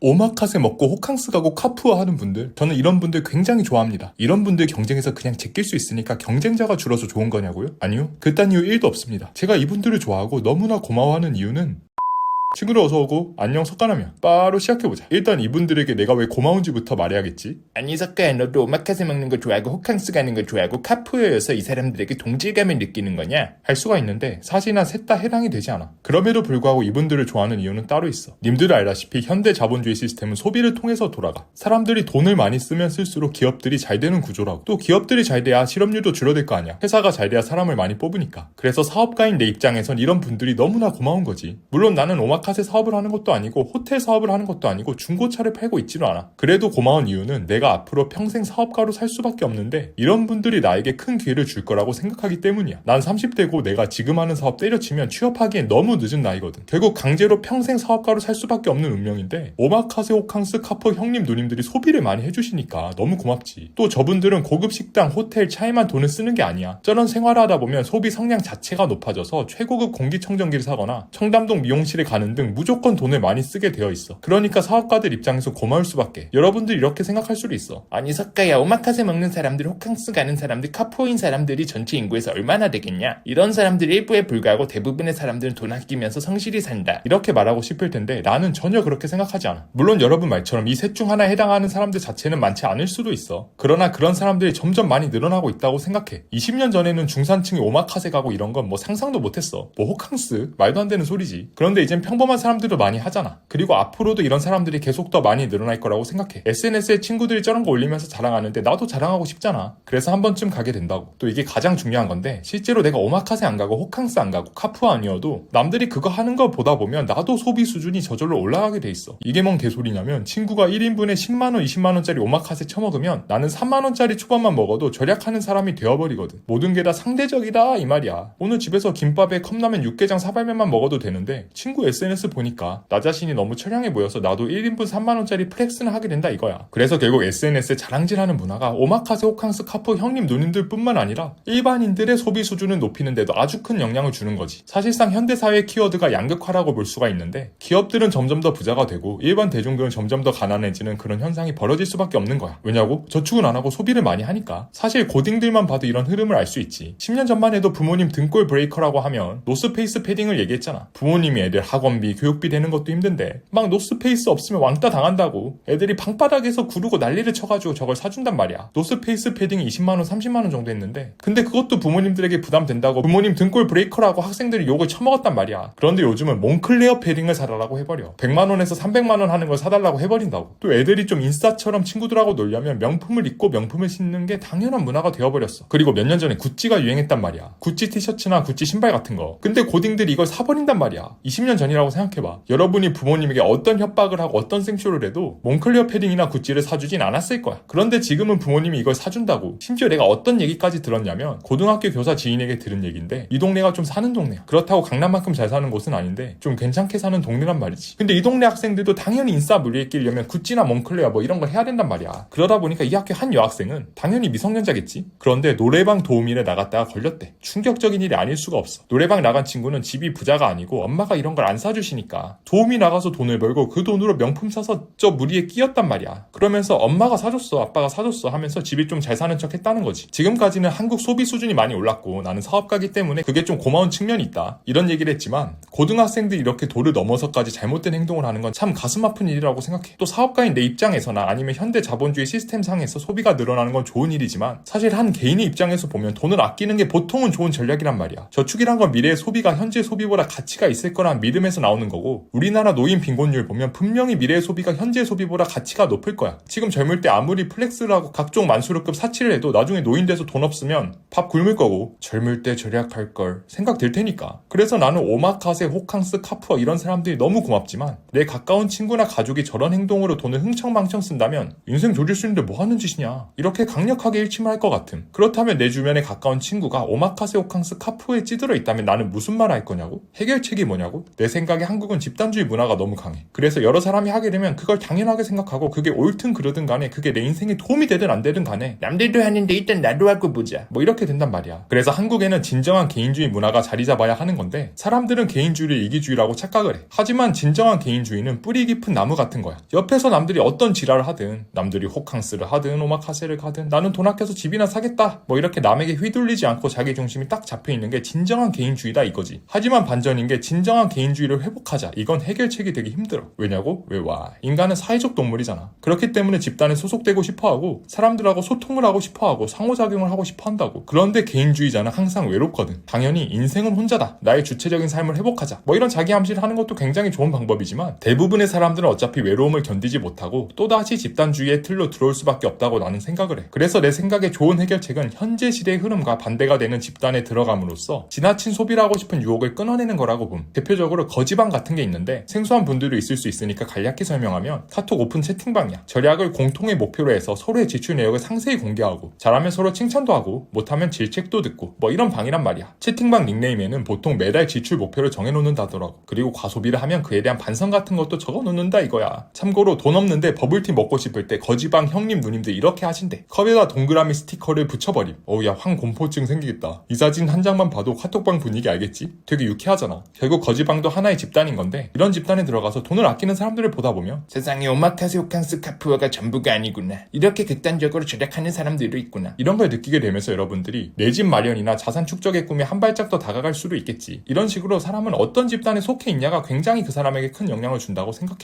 오마카세 먹고 호캉스 가고 카푸어 하는 분들, 저는 이런 분들 굉장히 좋아합니다. 이런 분들 경쟁에서 그냥 제낄 수 있으니까 경쟁자가 줄어서 좋은 거냐고요? 아니요, 그딴 이유 1도 없습니다. 제가 이분들을 좋아하고 너무나 고마워하는 이유는 친구들 어서오고 안녕 석가나며 바로 시작해보자. 일단 이분들에게 내가 왜 고마운지부터 말해야겠지. 아니 석가야, 너도 오마카세 먹는 거 좋아하고 호캉스 가는 거 좋아하고 카푸어여서 이 사람들에게 동질감을 느끼는 거냐? 할 수가 있는데 사실 난 셋 다 해당이 되지 않아. 그럼에도 불구하고 이분들을 좋아하는 이유는 따로 있어. 님들 알다시피 현대 자본주의 시스템은 소비를 통해서 돌아가. 사람들이 돈을 많이 쓰면 쓸수록 기업들이 잘 되는 구조라고. 또 기업들이 잘 돼야 실업률도 줄어들 거 아니야. 회사가 잘 돼야 사람을 많이 뽑으니까. 그래서 사업가인 내 입장에선 이런 분들이 너무나 고마운 거지. 물론 나는 오마카세 사업을 하는 것도 아니고 호텔 사업을 하는 것도 아니고 중고차를 팔고 있지도 않아. 그래도 고마운 이유는 내가 앞으로 평생 사업가로 살 수밖에 없는데 이런 분들이 나에게 큰 기회를 줄 거라고 생각하기 때문이야. 난 30대고 내가 지금 하는 사업 때려치면 취업하기엔 너무 늦은 나이거든. 결국 강제로 평생 사업가로 살 수밖에 없는 운명인데 오마카세 호캉스 카푸어 형님 누님들이 소비를 많이 해주시니까 너무 고맙지. 또 저분들은 고급 식당 호텔 차에만 돈을 쓰는 게 아니야. 저런 생활을 하다 보면 소비 성량 자체가 높아져서 최고급 공기청정기를 사거나 청담동 미용실에 가는 등 무조건 돈을 많이 쓰게 되어 있어. 그러니까 사업가들 입장에서 고마울 수밖에. 여러분들 이렇게 생각할 수도 있어. 아니 석가야, 오마카세 먹는 사람들, 호캉스 가는 사람들, 카푸어인 사람들이 전체 인구에서 얼마나 되겠냐? 이런 사람들 일부에 불과하고 대부분의 사람들은 돈 아끼면서 성실히 산다. 이렇게 말하고 싶을 텐데 나는 전혀 그렇게 생각하지 않아. 물론 여러분 말처럼 이 셋 중 하나에 해당하는 사람들 자체는 많지 않을 수도 있어. 그러나 그런 사람들이 점점 많이 늘어나고 있다고 생각해. 20년 전에는 중산층이 오마카세 가고 이런 건 뭐 상상도 못했어. 뭐 호캉스? 말도 안 되는 소리지. 그런데 이젠 평범한 사람들도 많이 하잖아. 그리고 앞으로도 이런 사람들이 계속 더 많이 늘어날 거라고 생각해. SNS에 친구들이 저런 거 올리면서 자랑하는데 나도 자랑하고 싶잖아. 그래서 한 번쯤 가게 된다고. 또 이게 가장 중요한 건데 실제로 내가 오마카세 안 가고 호캉스 안 가고 카푸어 아니어도 남들이 그거 하는 거 보다 보면 나도 소비 수준이 저절로 올라가게 돼 있어. 이게 뭔 개소리냐면 친구가 1인분에 10만원 20만원짜리 오마카세 처먹으면 나는 3만원짜리 초밥만 먹어도 절약하는 사람이 되어버리거든. 모든 게 다 상대적이다 이 말이야. 오늘 집에서 김밥에 컵라면 육개장 사발면만 먹어도 되는데 친구 SNS 보니까 나 자신이 너무 처량해 보여서 나도 1인분 3만원짜리 플렉스는 하게 된다 이거야. 그래서 결국 SNS에 자랑질하는 문화가 오마카세 호캉스 카푸어 형님 누님들 뿐만 아니라 일반인들의 소비 수준을 높이는 데도 아주 큰 영향을 주는 거지. 사실상 현대사회의 키워드가 양극화라고 볼 수가 있는데 기업들은 점점 더 부자가 되고 일반 대중들은 점점 더 가난해지는 그런 현상이 벌어질 수밖에 없는 거야. 왜냐고? 저축은 안 하고 소비를 많이 하니까. 사실 고딩들만 봐도 이런 흐름을 알 수 있지. 10년 전만 해도 부모님 등골 브레이커라고 하면 노스페이스 패딩을 얘기했잖아. 부모님이 애들 학원비 교육비 되는 것도 힘든데 막 노스페이스 없으면 왕따 당한다고 애들이 방바닥에서 구르고 난리를 쳐가지고 저걸 사준단 말이야. 노스페이스 패딩이 20만원 30만원 정도 했는데 근데 그것도 부모님들에게 부담된다고 부모님 등골 브레이커라고 학생들이 욕을 처먹었단 말이야. 그런데 요즘은 몽클레어 패딩을 사달라고 해버려. 100만원에서 300만원 하는 걸 사달라고 해버린다고. 또 애들이 좀 인싸처럼 친구들하고 놀려면 명품을 입고 명품을 신는 게 당연한 문화가 되어버렸어. 그리고 몇 년 전에 구찌가 유행했단 말이야. 구찌 티셔츠나 구찌 신발 같은 거. 근데 고딩들이 이걸 사버린단 말이야. 20년 전이라고 생각해봐. 여러분이 부모님에게 어떤 협박을 하고 어떤 생쇼를 해도 몽클레어 패딩이나 구찌를 사주진 않았을 거야. 그런데 지금은 부모님이 이걸 사준다고. 심지어 내가 어떤 얘기까지 들었냐면 고등학교 교사 지인에게 들은 얘기인데 이 동네가 좀 사는 동네야. 그렇다고 강남만큼 잘 사는 곳은 아닌데 좀 괜찮게 사는 동네란 말이지. 근데 이 동네 학생들도 당연히 인싸 물리에 끼려면 구찌나 몽클레어 뭐 이런 걸 해야 된단 말이야. 그러다 보니까 이 학교 한 여학생은 당연히 미성년자겠지. 그런데 노래방 도우미를 나갔다가 걸렸대. 충격적인 일이 아닐 수가 없어. 노래방 나간 친구는 집이 부자가 아니고 엄마가 이런 걸 안 사주시니까 도우미 나가서 돈을 벌고 그 돈으로 명품 사서 저 무리에 끼었단 말이야. 그러면서 엄마가 사줬어 아빠가 사줬어 하면서 집이 좀 잘 사는 척 했다는 거지. 지금까지는 한국 소비 수준이 많이 올랐고 나는 사업가기 때문에 그게 좀 고마운 측면이 있다 이런 얘기를 했지만 고등학생들이 이렇게 도를 넘어서까지 잘못된 행동을 하는 건 참 가슴 아픈 일이라고 생각해. 또 사업가인 내 입장에서나 아니면 현대 자본주의 시스템 상에서 소비가 늘어나는 건 좋은 일이지만 사실 한 개인의 입장에서 보면 돈을 아끼는 게 보통은 좋은 전략이란 말이야. 저축이란 건 미래의 소비가 현재 소비보다 가치가 있을 거란 믿음에서 나오는 거고 우리나라 노인 빈곤율 보면 분명히 미래의 소비가 현재 소비보다 가치가 높을 거야. 지금 젊을 때 아무리 플렉스를 하고 각종 만수르급 사치를 해도 나중에 노인 돼서 돈 없으면 밥 굶을 거고 젊을 때 절약할 걸 생각 들 테니까. 그래서 나는 오마카세 호캉스 카푸어 이런 사람들이 너무 고맙지만 내 가까운 친구나 가족이 저런 행동으로 돈을 흥청망청 쓴다면 인생 조질 수 있는데 뭐 하는 짓이냐 이렇게 강력하게 일침을 할 것 같음. 그렇다면 내 주변에 가까운 친구가 오마카세 호캉스 카푸어에 찌들어 있다면 나는 무슨 말 할 거냐고? 해결책이 뭐냐고? 내 생각에 생각에 한국은 집단주의 문화가 너무 강해. 그래서 여러 사람이 하게 되면 그걸 당연하게 생각하고 그게 옳든 그르든 간에 그게 내 인생에 도움이 되든 안 되든 간에 남들도 하는데 일단 나도 하고 보자. 뭐 이렇게 된단 말이야. 그래서 한국에는 진정한 개인주의 문화가 자리 잡아야 하는 건데 사람들은 개인주의를 이기주의라고 착각을 해. 하지만 진정한 개인주의는 뿌리 깊은 나무 같은 거야. 옆에서 남들이 어떤 지랄을 하든 남들이 호캉스를 하든 오마카세를 가든 나는 돈 아껴서 집이나 사겠다 뭐 이렇게 남에게 휘둘리지 않고 자기 중심이 딱 잡혀있는 게 진정한 개인주의다 이거지. 하지만 반전인 게 진정한 개인주의를 회복하자. 이건 해결책이 되게 힘들어. 왜냐고? 인간은 사회적 동물이잖아. 그렇기 때문에 집단에 소속되고 싶어하고 사람들하고 소통을 하고 싶어하고 상호작용을 하고 싶어한다고. 그런데 개인주의자는 항상 외롭거든. 당연히 인생은 혼자다. 나의 주체적인 삶을 회복하자. 뭐 이런 자기 암시를 하는 것도 굉장히 좋은 방법이지만 대부분의 사람들은 어차피 외로움을 견디지 못하고 또다시 집단주의의 틀로 들어올 수밖에 없다고 나는 생각을 해. 그래서 내 생각에 좋은 해결책은 현재 시대의 흐름과 반대가 되는 집단에 들어감으로써 지나친 소비를 하고 싶은 유혹을 끊어내는 거라고 봄. 대표적으로 거지방 같은 게 있는데 생소한 분들도 있을 수 있으니까 간략히 설명하면 카톡 오픈 채팅방이야. 절약을 공통의 목표로 해서 서로의 지출 내역을 상세히 공개하고 잘하면 서로 칭찬도 하고 못하면 질책도 듣고 뭐 이런 방이란 말이야. 채팅방 닉네임에는 보통 매달 지출 목표를 정해놓는다더라고. 그리고 과소비를 하면 그에 대한 반성 같은 것도 적어놓는다 이거야. 참고로 돈 없는데 버블티 먹고 싶을 때 거지방 형님 누님들 이렇게 하신대. 컵에다 동그라미 스티커를 붙여버림. 어우야 황공포증 생기겠다. 이 사진 한 장만 봐도 카톡방 분위기 알겠지? 되게 유쾌하잖아. 결국 거지방도 하나의 집단인 건데 이런 집단에 들어가서 돈을 아끼는 사람들을 보다 보면 세상에 오마카세 호캉스 카푸어가 전부가 아니구나. 이렇게 극단적으로 절약하는 사람들도 있구나. 이런 걸 느끼게 되면서 여러분들이 내 집 마련이나 자산 축적의 꿈에 한 발짝 더 다가갈 수도 있겠지. 이런 식으로 사람은 어떤 집단에 속해 있냐가 굉장히 그 사람에게 큰 영향을 준다고 생각해.